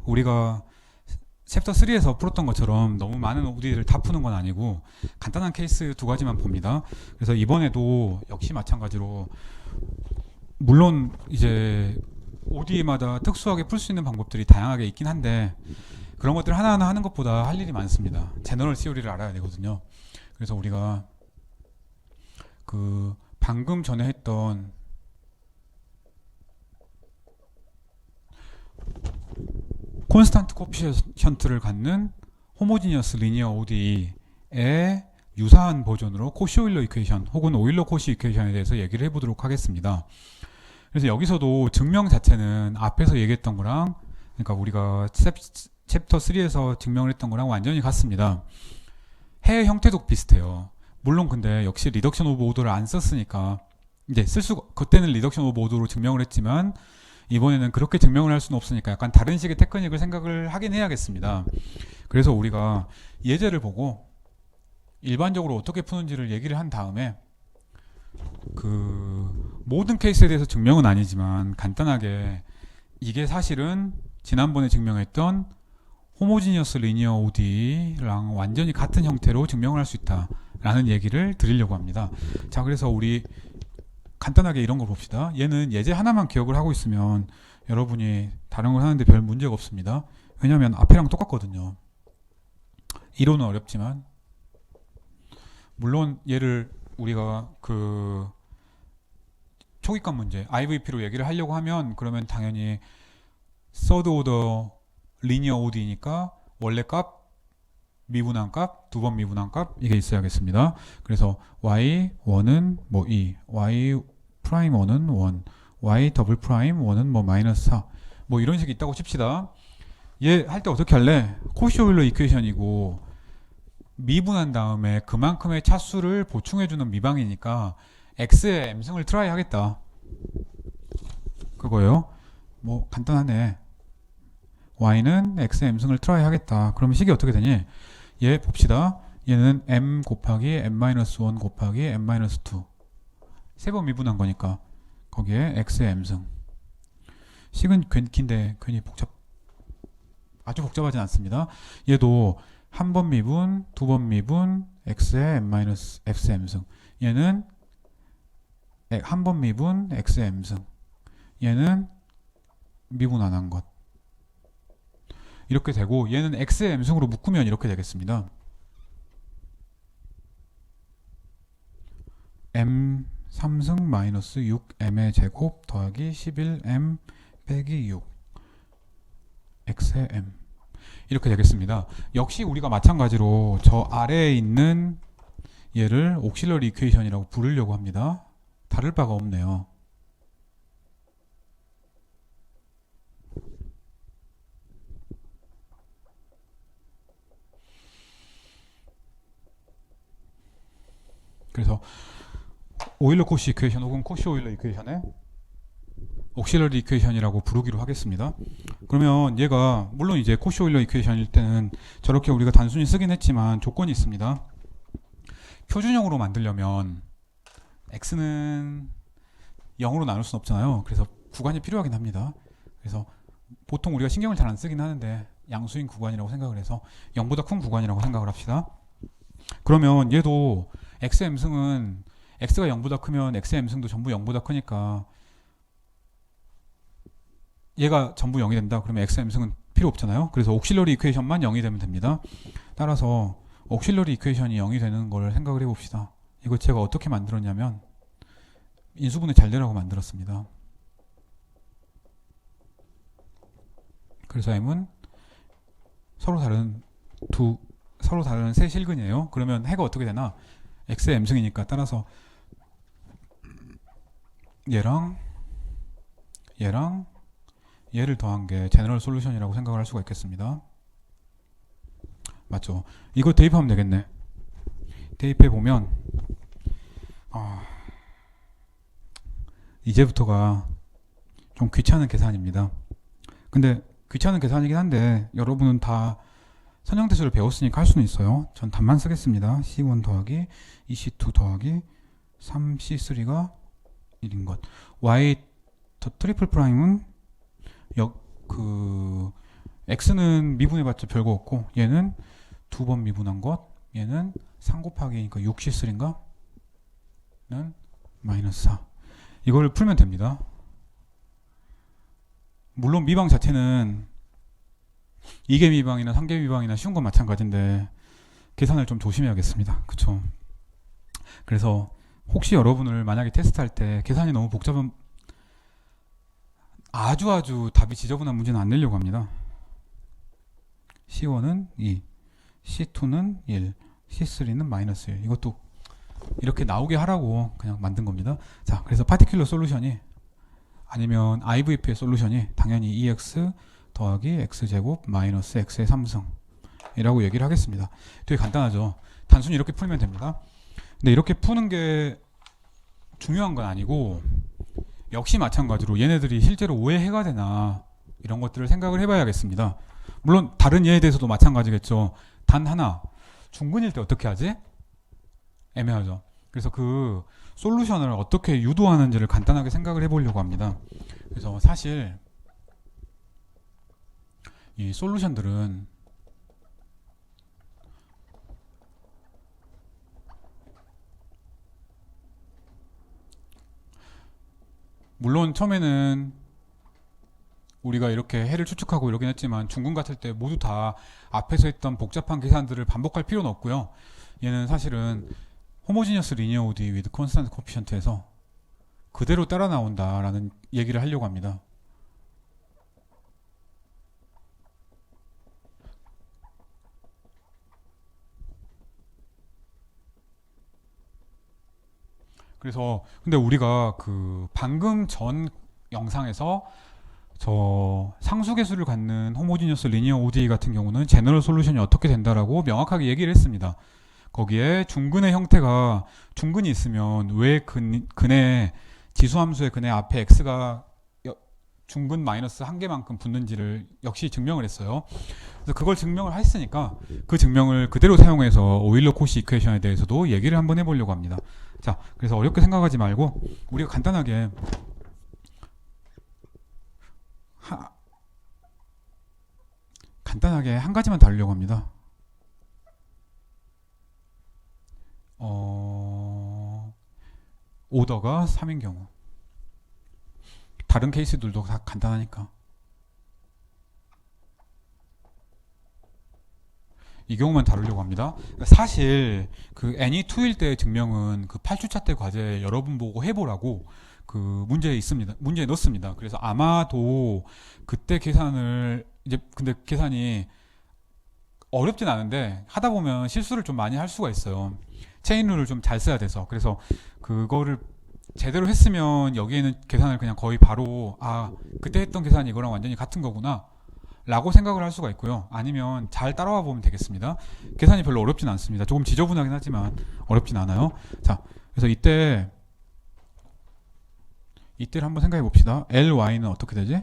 우리가 챕터 3에서 풀었던 것처럼 너무 많은 OD를 다 푸는 건 아니고 간단한 케이스 두 가지만 봅니다. 그래서 이번에도 역시 마찬가지로 물론 이제 OD마다 특수하게 풀 수 있는 방법들이 다양하게 있긴 한데 그런 것들 하나하나 하는 것보다 할 일이 많습니다. 제너럴 시오리를 알아야 되거든요. 그래서 우리가 그 방금 전에 했던 콘스탄트 코피션트를 갖는 호모지니어스 리니어 ODE의 유사한 버전으로 코시 오일러 이퀘이션 혹은 오일러 코시 이퀘이션에 대해서 얘기를 해보도록 하겠습니다. 그래서 여기서도 증명 자체는 앞에서 얘기했던 거랑 그러니까 우리가 챕터 3에서 증명을 했던 거랑 완전히 같습니다. 해 형태도 비슷해요. 물론 근데 역시 리덕션 오브 오더를 안 썼으니까 이제 그때는 리덕션 오브 오더로 증명을 했지만 이번에는 그렇게 증명을 할 수는 없으니까 약간 다른 식의 테크닉을 생각을 하긴 해야겠습니다. 그래서 우리가 예제를 보고 일반적으로 어떻게 푸는지를 얘기를 한 다음에 그 모든 케이스에 대해서 증명은 아니지만 간단하게 이게 사실은 지난번에 증명했던 호모지니어스 리니어 OD랑 완전히 같은 형태로 증명을 할 수 있다라는 얘기를 드리려고 합니다. 자, 그래서 우리 간단하게 이런 걸 봅시다. 얘는 예제 하나만 기억을 하고 있으면 여러분이 다른 걸 하는데 별 문제가 없습니다. 왜냐하면 앞에랑 똑같거든요. 이론은 어렵지만 물론 얘를 우리가 그 초기값 문제 IVP로 얘기를 하려고 하면 그러면 당연히 서드 오더 리니어 OD니까 원래 값 미분한 값, 두 번 미분한 값 이게 있어야겠습니다. 그래서 y1은 뭐 2, y 프라임 1은 1, y 더블 프라임 1은 뭐 마이너스 4, 뭐 이런 식이 있다고 칩시다. 얘 할 때 어떻게 할래? 코시 오일러 이퀘이션이고 미분한 다음에 그만큼의 차수를 보충해주는 미방이니까 x의 m승을 트라이 하겠다. 그거예요. 뭐 간단하네. y는 x의 m승을 트라이 하겠다. 그러면 식이 어떻게 되니? 얘 봅시다. 얘는 m 곱하기 m-1 곱하기 m-2 세 번 미분한 거니까 거기에 x의 m승. 식은 긴데 괜히 아주 복잡하진 않습니다. 얘도 한 번 미분, 두 번 미분, x의 x의 m승. 얘는 한 번 미분, x의 m승. 얘는 미분 안 한 것. 이렇게 되고 얘는 x의 m승으로 묶으면 이렇게 되겠습니다. m 3승 마이너스 6m의 제곱 더하기 11m 빼기 6 x의 m 이렇게 되겠습니다. 역시 우리가 마찬가지로 저 아래에 있는 얘를 옥실러리 이퀘이션이라고 부르려고 합니다. 다를 바가 없네요. 그래서 오일러 코시 이퀘이션 혹은 코시 오일러 이퀘이션의 옥실러리 이퀘이션이라고 부르기로 하겠습니다. 그러면 얘가 물론 이제 코시 오일러 이퀘이션일 때는 저렇게 우리가 단순히 쓰긴 했지만 조건이 있습니다. 표준형으로 만들려면 x는 0으로 나눌 수는 없잖아요. 그래서 구간이 필요하긴 합니다. 그래서 보통 우리가 신경을 잘 안 쓰긴 하는데 양수인 구간이라고 생각을 해서 0보다 큰 구간이라고 생각을 합시다. 그러면 얘도 x의 m승은 x가 0보다 크면 x의 m승도 전부 0보다 크니까 얘가 전부 0이 된다. 그러면 x의 m승은 필요 없잖아요. 그래서 옥실러리 이퀘이션만 0이 되면 됩니다. 따라서 옥실러리 이퀘이션이 0이 되는 걸 생각을 해봅시다. 이거 제가 어떻게 만들었냐면 인수분해 잘 되라고 만들었습니다. 그래서 m은 서로 다른 세 실근이에요. 그러면 해가 어떻게 되나? x의 m승이니까 따라서 얘랑 얘를 더한 게 제너럴 솔루션이라고 생각을 할 수가 있겠습니다. 맞죠? 이거 대입하면 되겠네. 대입해 보면 이제부터가 좀 귀찮은 계산입니다. 근데 귀찮은 계산이긴 한데 여러분은 다 선형대수를 배웠으니까 할 수는 있어요. 전 답만 쓰겠습니다. C1 더하기 2C2 더하기 3C3가 1인 것. Y 더 트리플 프라임은 x는 미분해봤자 별거 없고 얘는 두 번 미분한 것, 얘는 3 곱하기니까 6c3인가? 는 마이너스 4. 이걸 풀면 됩니다. 물론 미방 자체는 2개 미방이나 3개 미방이나 쉬운 건 마찬가지인데 계산을 좀 조심해야겠습니다. 그쵸? 그래서 혹시 여러분을 만약에 테스트할 때 계산이 너무 복잡한 아주 답이 지저분한 문제는 안 내려고 합니다. C1은 2, C2는 1, C3는 마이너스 1. 이것도 이렇게 나오게 하라고 그냥 만든 겁니다. 자, 그래서 파티큘러 솔루션이 아니면 IVP의 솔루션이 당연히 EX 더하기 X제곱 마이너스 X의 3승 이라고 얘기를 하겠습니다. 되게 간단하죠. 단순히 이렇게 풀면 됩니다. 근데 이렇게 푸는 게 중요한 건 아니고 역시 마찬가지로 얘네들이 실제로 오해해가 되나 이런 것들을 생각을 해봐야겠습니다. 물론 다른 예에 대해서도 마찬가지겠죠. 단 하나, 중근일 때 어떻게 하지? 애매하죠. 그래서 그 솔루션을 어떻게 유도하는지를 간단하게 생각을 해보려고 합니다. 그래서 사실 이 솔루션들은 물론 처음에는 우리가 이렇게 해를 추측하고 이러긴 했지만 중근 같을 때 모두 다 앞에서 했던 복잡한 계산들을 반복할 필요는 없고요. 얘는 사실은 호모지니어스 리니어 ODE with constant coefficient에서 그대로 따라 나온다라는 얘기를 하려고 합니다. 그래서 근데 우리가 그 방금 전 영상에서 저 상수계수를 갖는 호모지니어스 리니어 ODE 같은 경우는 제너럴 솔루션이 어떻게 된다라고 명확하게 얘기를 했습니다. 거기에 중근의 형태가 중근이 있으면 왜 근의 지수함수의 근의 앞에 x가 중근 마이너스 1개만큼 붙는지를 역시 증명을 했어요. 그래서 그걸 증명을 했으니까 그 증명을 그대로 사용해서 오일러 코시 이퀘이션에 대해서도 얘기를 한번 해보려고 합니다. 자, 그래서 어렵게 생각하지 말고 우리가 간단하게 한 가지만 다루려고 합니다. 오더가 3인 경우. 다른 케이스들도 다 간단하니까. 이 경우만 다루려고 합니다. 사실 그 n이 2일 때 증명은 그 8주차 때 과제 여러분 보고 해보라고 그 문제에 있습니다. 문제에 넣습니다. 그래서 아마도 그때 계산을 이제 근데 계산이 어렵진 않은데 하다 보면 실수를 좀 많이 할 수가 있어요. 체인룰을 좀 잘 써야 돼서. 그래서 그거를 제대로 했으면 여기에는 계산을 그냥 거의 바로 그때 했던 계산이 이거랑 완전히 같은 거구나 라고 생각을 할 수가 있고요. 아니면 잘 따라와 보면 되겠습니다. 계산이 별로 어렵진 않습니다. 조금 지저분하긴 하지만 어렵진 않아요. 자, 그래서 이때를 한번 생각해 봅시다. LY는 어떻게 되지?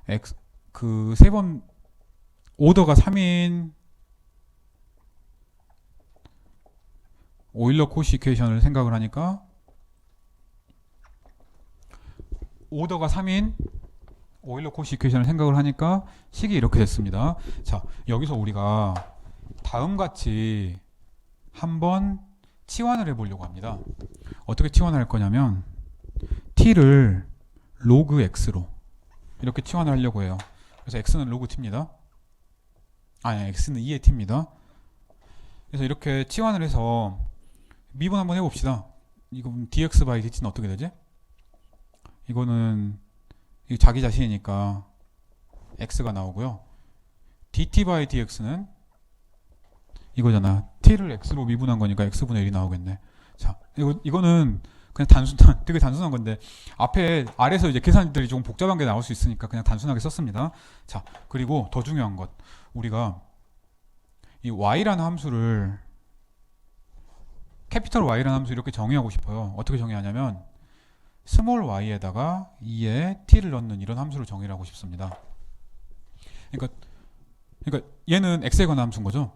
X 그 세 번 오더가 3인 오일러 코시 이퀘이션을 생각을 하니까 오더가 3인 오일러 코시 이퀘이션을 생각을 하니까 식이 이렇게 됐습니다. 자, 여기서 우리가 다음같이 한번 치환을 해보려고 합니다. 어떻게 치환할 거냐면 t를 로그 x로 이렇게 치환을 하려고 해요. 그래서 x는 로그 t입니다. 아니, x는 2의 t입니다. 그래서 이렇게 치환을 해서 미분 한번 해봅시다. 이건 dx by dt는 어떻게 되지? 이거는 자기 자신이니까 x가 나오고요. dt by dx는 이거잖아. t를 x로 미분한 거니까 x분의 1이 나오겠네. 자, 이거는 그냥 되게 단순한 건데 아래서 이제 계산들이 조금 복잡한 게 나올 수 있으니까 그냥 단순하게 썼습니다. 자, 그리고 더 중요한 것, 우리가 이 y라는 함수를 캐피털 y라는 함수 이렇게 정의하고 싶어요. 어떻게 정의하냐면 스몰 y에다가 2에 t를 넣는 이런 함수를 정의를 하고 싶습니다. 그러니까 얘는 x에 관한 함수인 거죠.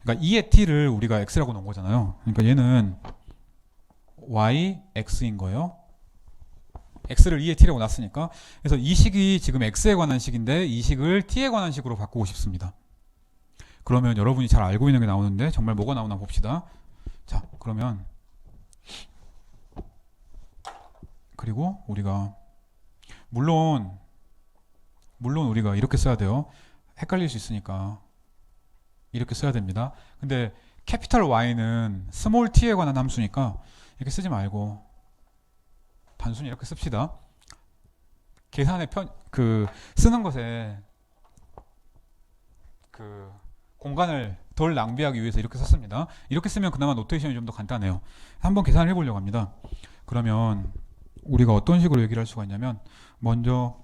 그러니까 2의 t를 우리가 x라고 넣은 거잖아요. 그러니까 얘는 y x인 거예요. x를 2의 t라고 놨으니까. 그래서 이 식이 지금 x에 관한 식인데 이 식을 t에 관한 식으로 바꾸고 싶습니다. 그러면 여러분이 잘 알고 있는 게 나오는데 정말 뭐가 나오나 봅시다. 자, 그러면 그리고 우리가 물론 우리가 이렇게 써야 돼요. 헷갈릴 수 있으니까 이렇게 써야 됩니다. 근데 캐피털 Y는 스몰 t에 관한 함수니까 이렇게 쓰지 말고 단순히 이렇게 씁시다. 계산의 쓰는 것에 공간을 덜 낭비하기 위해서 이렇게 썼습니다. 이렇게 쓰면 그나마 노테이션이 좀 더 간단해요. 한번 계산을 해보려고 합니다. 그러면 우리가 어떤 식으로 얘기를 할 수가 있냐면 먼저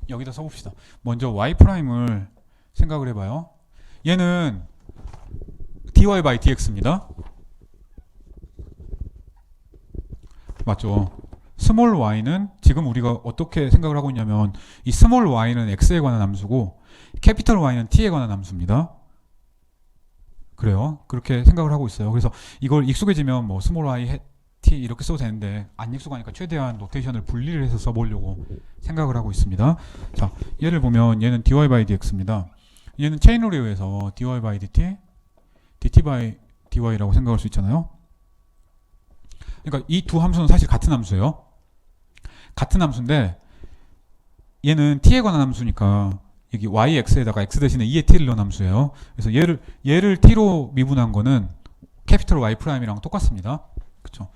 여기다 써봅시다. 먼저 y'을 생각을 해봐요. 얘는 dy by dx입니다. 맞죠? 스몰 y는 지금 우리가 어떻게 생각을 하고 있냐면 이 스몰 y는 x에 관한 함수고 캐피털 Y는 t에 관한 함수입니다. 그래요. 그렇게 생각을 하고 있어요. 그래서 이걸 익숙해지면 뭐 스몰 y t 이렇게 써도 되는데 안 익숙하니까 최대한 노테이션을 분리를 해서 써보려고 생각을 하고 있습니다. 자, 얘를 보면 얘는 dy by dx입니다. 얘는 체인룰에 의해서 dy by dt, dt by dy라고 생각할 수 있잖아요. 그러니까 이 두 함수는 사실 같은 함수예요. 같은 함수인데 얘는 t에 관한 함수니까 여기 yx에다가 x 대신에 2의 t를 넣은 함수예요. 그래서 얘를 t로 미분한 거는 캐피털 Y 프라임이랑 똑같습니다. 그쵸?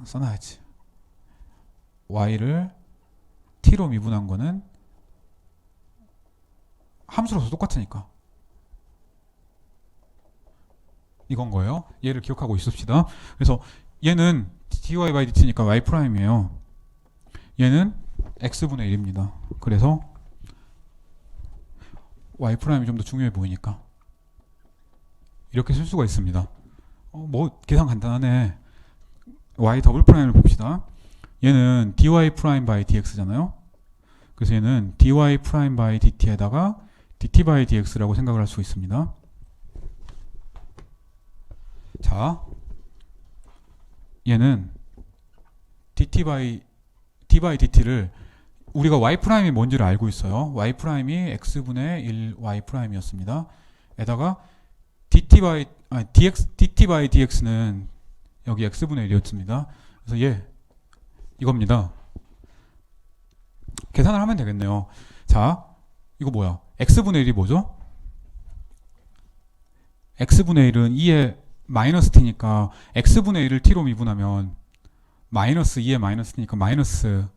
써놔야지. y를 t로 미분한 거는 함수로서 똑같으니까 이건 거예요. 얘를 기억하고 있읍시다. 그래서 얘는 dy by dt니까 y 프라임이에요. 얘는 x분의 1입니다. 그래서 y 프라임이 좀 더 중요해 보이니까 이렇게 쓸 수가 있습니다. 뭐 계산 간단하네. y 더블 프라임을 봅시다. 얘는 dy 프라임 by dx잖아요. 그래서 얘는 dy 프라임 by dt에다가 dt by dx라고 생각을 할 수 있습니다. 자, 얘는 dt by dt를 우리가 y 프라임이 뭔지를 알고 있어요. y 프라임이 x분의 1 y 프라임이었습니다. 에다가 dt by dx는 여기 x분의 1이었습니다. 그래서 얘 이겁니다. 계산을 하면 되겠네요. 자, 이거 뭐야? x분의 1이 뭐죠? x분의 1은 2의 마이너스 t니까 x분의 1을 t로 미분하면 마이너스 2의 마이너스 t니까 마이너스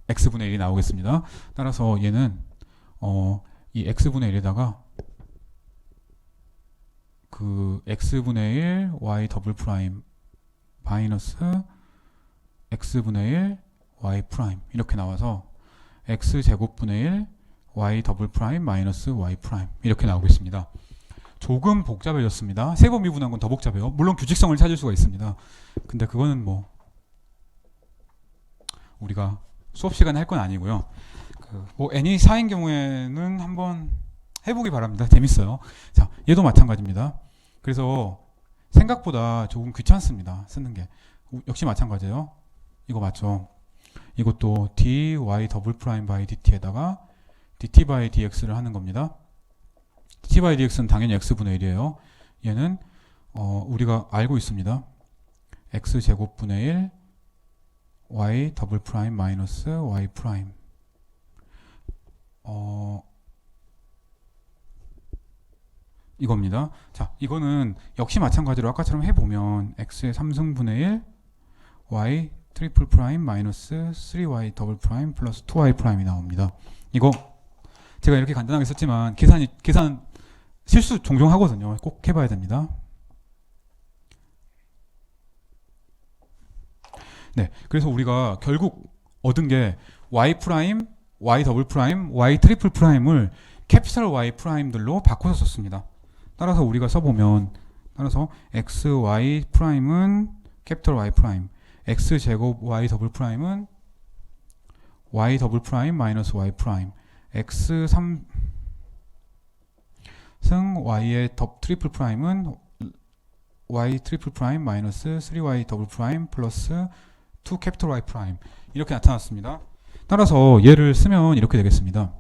x분의 1이 나오겠습니다. 따라서 얘는 이 x분의 1에다가 그 x분의 1 y 더블 프라임 마이너스 x분의 1 y 프라임 이렇게 나와서 x제곱분의 1 y 더블 프라임 마이너스 y 프라임 이렇게 나오겠습니다. 조금 복잡해졌습니다. 세 번 미분한 건 더 복잡해요. 물론 규칙성을 찾을 수가 있습니다. 근데 그거는 뭐 우리가 수업 시간에 할 건 아니고요. 뭐 n이 4인 경우에는 한번 해보기 바랍니다. 재밌어요. 자, 얘도 마찬가지입니다. 그래서 생각보다 조금 귀찮습니다. 쓰는 게. 역시 마찬가지예요. 이거 맞죠? 이것도 dy 더블 프라임 by dt에다가 dt by dx를 하는 겁니다. dt by dx는 당연히 x분의 1이에요. 얘는 우리가 알고 있습니다. x제곱분의 1 y 더블 프라임 마이너스 y 프라임 이겁니다. 자, 이거는 역시 마찬가지로 아까처럼 해보면 x의 3승분의 1 y 트리플 프라임 마이너스 3y 더블 프라임 플러스 2y 프라임이 나옵니다. 이거 제가 이렇게 간단하게 썼지만 계산 실수 종종 하거든요. 꼭 해봐야 됩니다. 네, 그래서 우리가 결국 얻은 게 y 프라임, y 더블 프라임, y 트리플 프라임을 캐피털 Y 프라임들로 바꿔서 썼습니다. 따라서 우리가 써보면 따라서 x, y 프라임은 캐피털 Y 프라임, x 제곱 y 더블 프라임은 y 더블 프라임 마이너스 y 프라임, x 3승 y의 트리플 프라임은 y 트리플 프라임 마이너스 3y 더블 프라임 플러스 2 캐피털 y 프라임 이렇게 나타났습니다. 따라서 얘를 쓰면 이렇게 되겠습니다.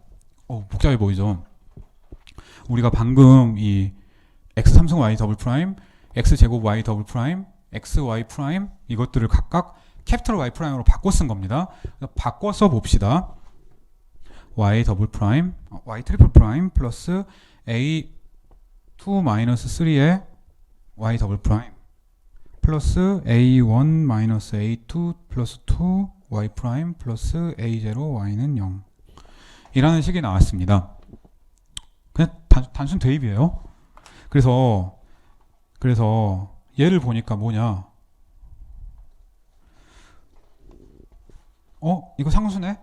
복잡해 보이죠? 우리가 방금 이 x 3승 y 더블 프라임, x 제곱 y 더블 프라임, x y 프라임 이것들을 각각 캐피털 y 프라임으로 바꿔 쓴 겁니다. 바꿔서 봅시다. y 더블 프라임, y 트리플 프라임 플러스 a 2 마이너스 3의 y 더블 프라임 플러스 a1 마이너스 a2 플러스 2 y 프라임 플러스 a0 y는 0 이라는 식이 나왔습니다. 그냥 단순 대입이에요. 그래서 얘를 보니까 뭐냐? 이거 상수네?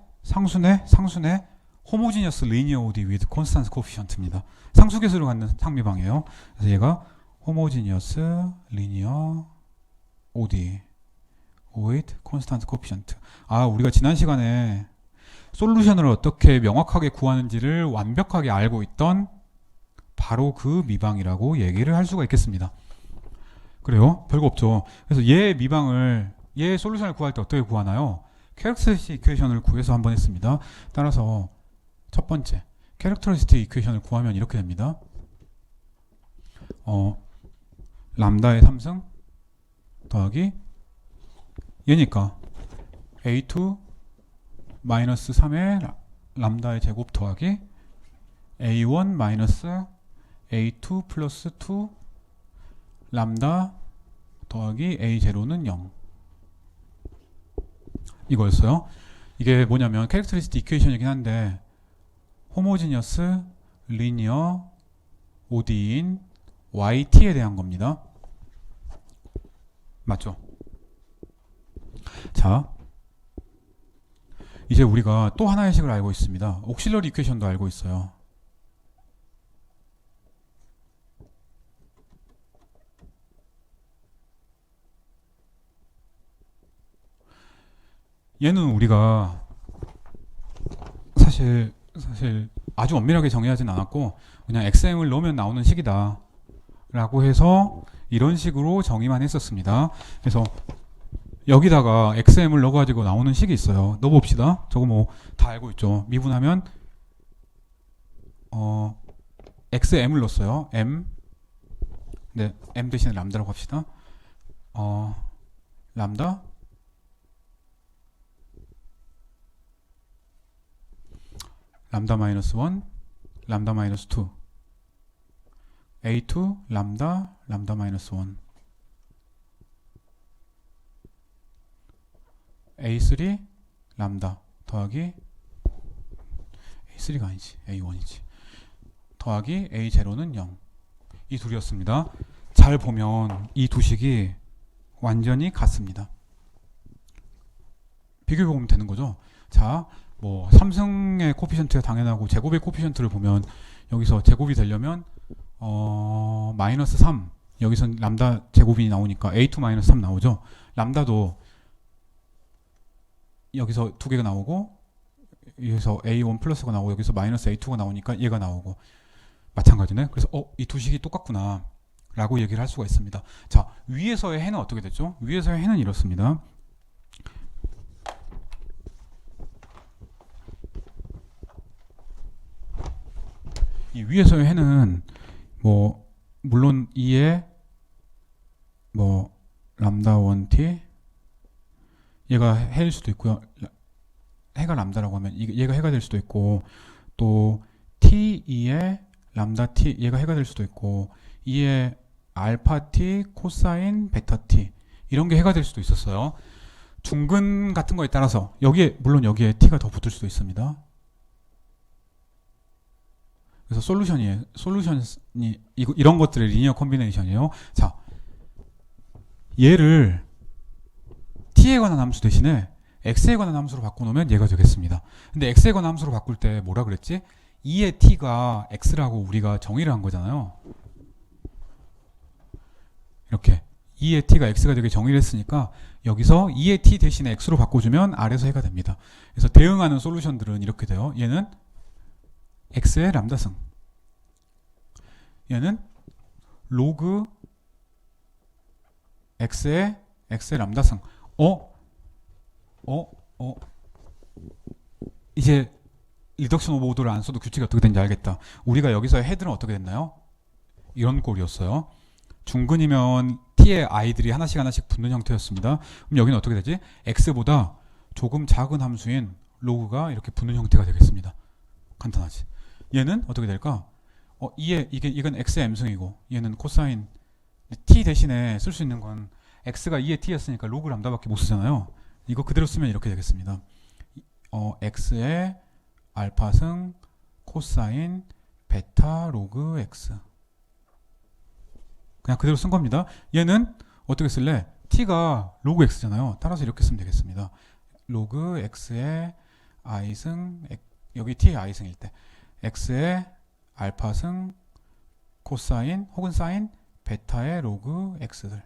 호모지니어스 리니어 ODE with constant coefficient입니다. 상수계수를 갖는 상미방이에요. 그래서 얘가 호모지니어스 리니어 ODE with constant coefficient. 우리가 지난 시간에 솔루션을 어떻게 명확하게 구하는지를 완벽하게 알고 있던 바로 그 미방이라고 얘기를 할 수가 있겠습니다. 그래요? 별거 없죠. 그래서 얘 솔루션을 구할 때 어떻게 구하나요? 캐릭터리스틱 이퀘이션을 구해서 한번 했습니다. 따라서 첫 번째 캐릭터리스틱 이퀘이션을 구하면 이렇게 됩니다. 람다의 3승 더하기 얘니까 a2 마이너스 3의 람다의 제곱 더하기 a1 마이너스 a2 플러스 2 람다 더하기 a0는 0 이거였어요. 이게 뭐냐면 캐릭터리스틱 이퀘이션이긴 한데 호모지니어스 리니어 ODE인 YT에 대한 겁니다. 맞죠? 자, 이제 우리가 또 하나의 식을 알고 있습니다. 옥실러리 이퀘이션도 알고 있어요. 얘는 우리가 사실 아주 엄밀하게 정의하진 않았고 그냥 XM을 넣으면 나오는 식이다 라고 해서 이런 식으로 정의만 했었습니다. 그래서 여기다가 XM을 넣어가지고 나오는 식이 있어요. 넣어봅시다. 저거 뭐 다 알고 있죠. 미분하면 XM을 넣었어요. M 대신에 람다라고 합시다. 람다 마이너스 1 람다 마이너스 2 A2 람다 마이너스 1 A3 람다 더하기 A3가 아니지 A1이지 더하기 A0는 0 이 둘이었습니다. 잘 보면 이 두 식이 완전히 같습니다. 비교해보면 되는 거죠. 자, 뭐 3승의 코피션트가 당연하고 제곱의 코피션트를 보면 여기서 제곱이 되려면 마이너스 3 여기선 람다 제곱이 나오니까 A2 마이너스 3 나오죠. 람다도 여기서 두 개가 나오고 여기서 A1 플러스가 나오고 여기서 마이너스 A2가 나오니까 얘가 나오고 마찬가지네. 그래서 이 두 식이 똑같구나 라고 얘기를 할 수가 있습니다. 자, 위에서의 해는 어떻게 됐죠? 위에서의 해는 이렇습니다. 이 위에서의 해는 뭐 물론 2에 뭐 람다 1t 얘가 해일 수도 있고요. 해가 람다라고 하면 얘가 해가 될 수도 있고 또 t2에 람다 t 얘가 해가 될 수도 있고 2에 알파 t 코사인 베타 t 이런 게 해가 될 수도 있었어요. 중근 같은 거에 따라서 물론 여기에 t가 더 붙을 수도 있습니다. 그래서 솔루션이 이런 것들의 리니어 콤비네이션이에요. 자, 얘를 t에 관한 함수 대신에 x에 관한 함수로 바꿔놓으면 얘가 되겠습니다. 근데 x에 관한 함수로 바꿀 때 뭐라 그랬지? 2의 t가 x라고 우리가 정의를 한 거잖아요. 이렇게 2의 t가 x가 되게 정의를 했으니까 여기서 2의 t 대신에 x로 바꿔주면 아래서 해가 됩니다. 그래서 대응하는 솔루션들은 이렇게 돼요. 얘는 x의 람다승, 얘는 로그 x의 람다승. 이제 리덕션 오브 오더를 안 써도 규칙이 어떻게 되는지 알겠다. 우리가 여기서 헤드는 어떻게 됐나요? 이런 꼴이었어요. 중근이면 t의 i들이 하나씩 하나씩 붙는 형태였습니다. 그럼 여기는 어떻게 되지? x보다 조금 작은 함수인 로그가 이렇게 붙는 형태가 되겠습니다. 간단하지. 얘는 어떻게 될까? 이건 x의 m승이고 얘는 코사인 t 대신에 쓸 수 있는 건 x가 2의 t였으니까 로그 람다밖에 못 쓰잖아요. 이거 그대로 쓰면 이렇게 되겠습니다. x의 알파승 코사인 베타 로그 x. 그냥 그대로 쓴 겁니다. 얘는 어떻게 쓸래? t가 로그 x잖아요. 따라서 이렇게 쓰면 되겠습니다. 로그 x의 i승, 여기 t의 i승일 때 x의 알파승 코사인 혹은 사인 베타의 로그 x들,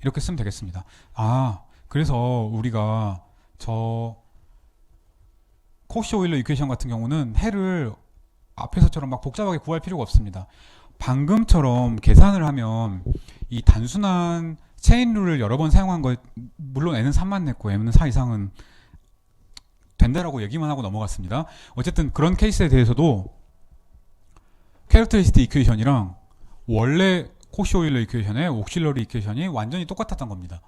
이렇게 쓰면 되겠습니다. 그래서 우리가 저 코시 오일러 이퀘이션 같은 경우는 해를 앞에서처럼 막 복잡하게 구할 필요가 없습니다. 방금처럼 계산을 하면 이 단순한 체인 룰을 여러 번 사용한 거, 물론 n은 3만 냈고 m는 4 이상은 된다라고 얘기만 하고 넘어갔습니다. 어쨌든 그런 케이스에 대해서도 캐릭터리스틱 이퀘이션이랑 원래 코시 오일러 이퀘이션의 옥실러리 이퀘이션이 완전히 똑같았던 겁니다.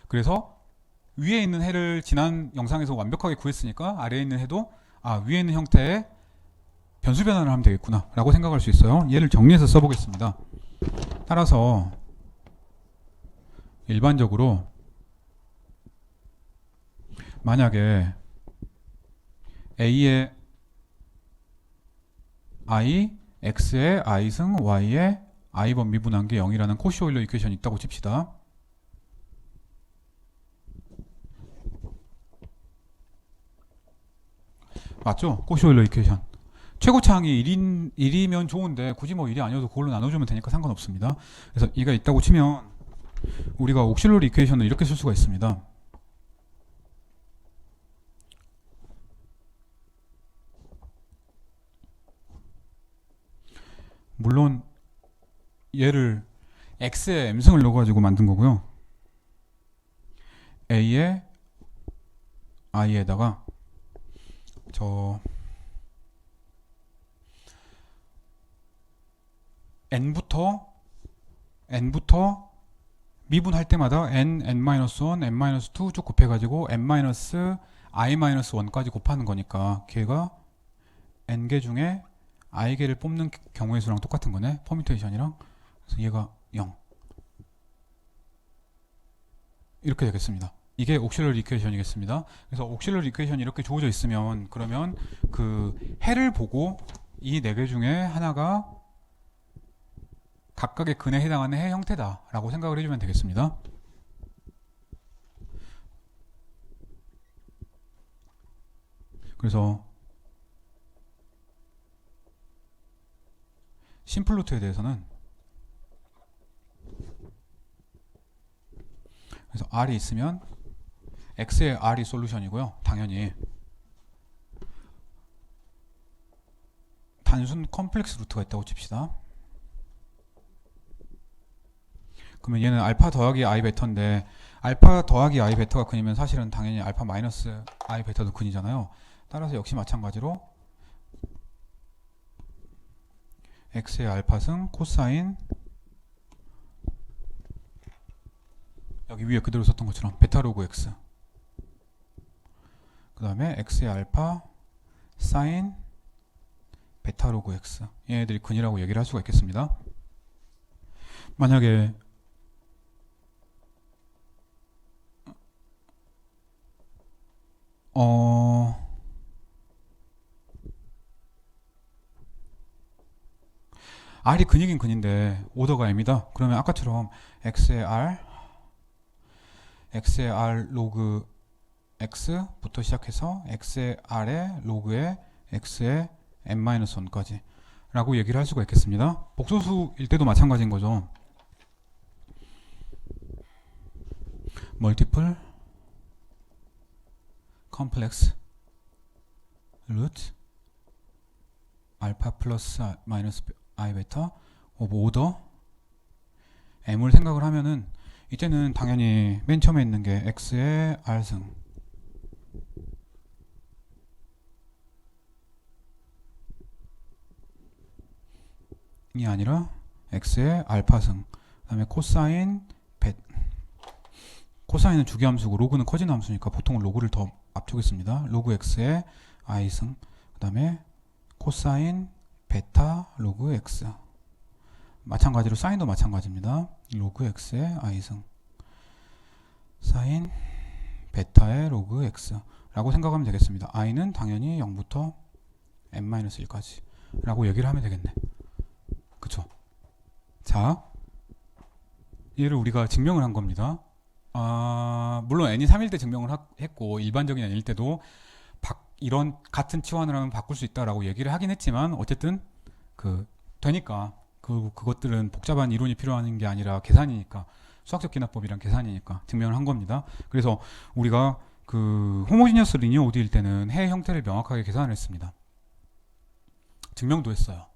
그래서 위에 있는 해를 지난 영상에서 완벽하게 구했으니까 아래에 있는 해도 위에 있는 형태의 변수 변환을 하면 되겠구나 라고 생각할 수 있어요. 얘를 정리해서 써보겠습니다. 따라서 일반적으로 만약에 a의 i, x의 i승, y의 i번 미분한 게 0이라는 코시 오일러 이퀘이션이 있다고 칩시다. 맞죠? 코시 오일러 이퀘이션. 최고차항이 1이면 좋은데 굳이 뭐 1이 아니어도 그걸로 나눠주면 되니까 상관없습니다. 그래서 이가 있다고 치면 우리가 옥실러리 이퀘이션을 이렇게 쓸 수가 있습니다. 물론 얘를 x의 m승을 넣어가지고 만든 거고요. a의 i에다가 n부터 미분할 때마다 n, n-1, n-2 쭉 곱해가지고 n-i-1까지 곱하는 거니까 걔가 n개 중에 i개를 뽑는 경우의 수랑 똑같은 거네. 퍼뮤테이션이랑. 그래서 얘가 0 이렇게 되겠습니다. 이게 옥실러리 이퀘이션이겠습니다. 그래서 옥실러리 이퀘이션이 이렇게 주어져 있으면 그러면 그 해를 보고 이 네 개 중에 하나가 각각의 근에 해당하는 해 형태다 라고 생각을 해주면 되겠습니다. 그래서 심플루트에 대해서는 그래서 R이 있으면 X의 R이 솔루션이고요. 당연히 단순 컴플렉스 루트가 있다고 칩시다. 그러면 얘는 알파 더하기 I 베터인데 알파 더하기 I 베터가 근이면 사실은 당연히 알파 마이너스 I 베터도 근이잖아요. 따라서 역시 마찬가지로 X의 알파승 코사인 여기 위에 그대로 썼던 것처럼 베타 로그 X, 그 다음에 X의 알파 사인 베타 로그 X, 얘네들이 근이라고 얘기를 할 수가 있겠습니다. 만약에 R이 근이긴 근인데 오더가 M이다. 그러면 아까처럼 X의 R 로그 X부터 시작해서 X의 R의 로그의 X의 M-1까지 라고 얘기를 할 수가 있겠습니다. 복소수일 때도 마찬가지인 거죠. 멀티플 컴플렉스 루트 알파 플러스 마이너스 I 베타 오브 오더 m을 생각을 하면은 이때는 당연히 맨 처음에 있는 게 x의 r승 이 아니라 x의 알파승, 그 다음에 코사인은 주기함수고 로그는 커지는 함수니까 보통 로그를 더 압축했습니다. 로그 x의 i승, 그 다음에 코사인 베타 로그 x, 마찬가지로 사인도 마찬가지입니다. 로그 x의 i승 사인 베타의 로그 x 라고 생각하면 되겠습니다. i는 당연히 0부터 n-1까지 라고 얘기를 하면 되겠네. 그쵸? 자, 얘를 우리가 증명을 한 겁니다. 물론 n이 3일 때 증명을 했고 일반적인 n일 때도 이런 같은 치환을 하면 바꿀 수 있다라고 얘기를 하긴 했지만 어쨌든 되니까 그것들은 복잡한 이론이 필요한 게 아니라 계산이니까, 수학적 기납법이란 계산이니까 증명을 한 겁니다. 그래서 우리가 호모지니어스 리니어 OD일 때는 해 형태를 명확하게 계산을 했습니다. 증명도 했어요.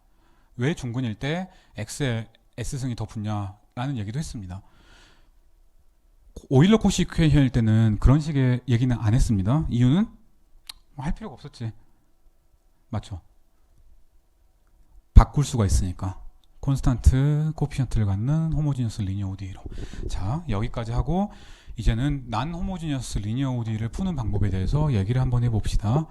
왜 중근일 때 x의 s승이 더 붙냐라는 얘기도 했습니다. 오일러 코시 이퀘이션일 때는 그런 식의 얘기는 안 했습니다. 이유는 할 필요가 없었지. 맞죠? 바꿀 수가 있으니까. 콘스탄트 코피션트를 갖는 호모지니어스 리니어 ODE로. 자, 여기까지 하고 이제는 난 호모지니어스 리니어 ODE를 푸는 방법에 대해서 얘기를 한번 해봅시다.